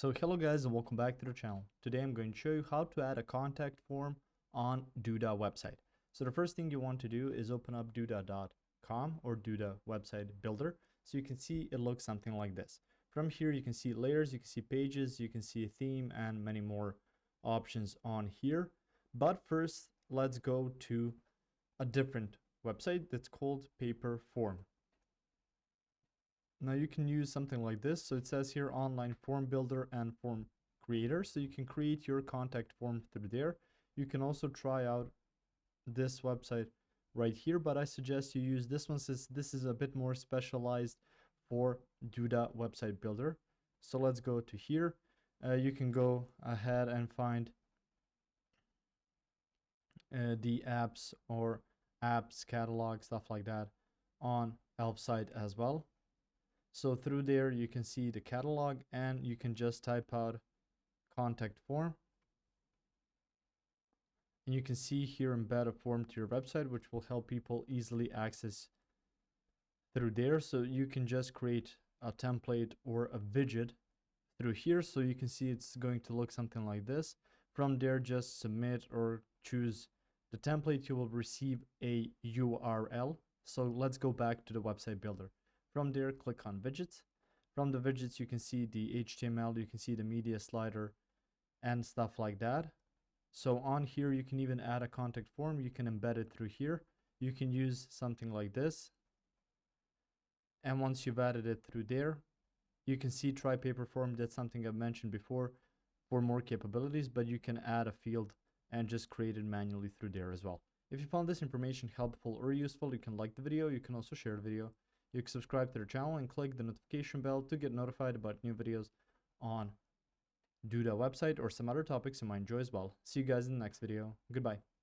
So hello guys and welcome back to the channel. Today I'm going to show you how to add a contact form on Duda website. So the first thing you want to do is open up duda.com or Duda website builder. So you can see it looks something like this. From here you can see layers, you can see pages, you can see a theme and many more options on here. But first let's go to a different website that's called Paper Form. Now you can use something like this. So it says here online form builder and form creator. So you can create your contact form through there. You can also try out this website right here, but I suggest you use this one since this is a bit more specialized for Duda website builder. So let's go to here. You can go ahead and find the apps or apps catalog, stuff like that on Elf site as well. So through there, you can see the catalog and you can just type out contact form. And you can see here embed a form to your website, which will help people easily access through there. So you can just create a template or a widget through here. So you can see it's going to look something like this. From there, just submit or choose the template. You will receive a URL. So let's go back to the website builder. From there, click on widgets. From the widgets, you can see the HTML, you can see the media slider and stuff like that. So on here, you can even add a contact form. You can embed it through here. You can use something like this. And once you've added it through there, you can see try paper form. That's something I've mentioned before for more capabilities, but you can add a field and just create it manually through there as well. If you found this information helpful or useful, you can like the video. You can also share the video. You can subscribe to the channel and click the notification bell to get notified about new videos on Duda website or some other topics you might enjoy as well. See you guys in the next video. Goodbye.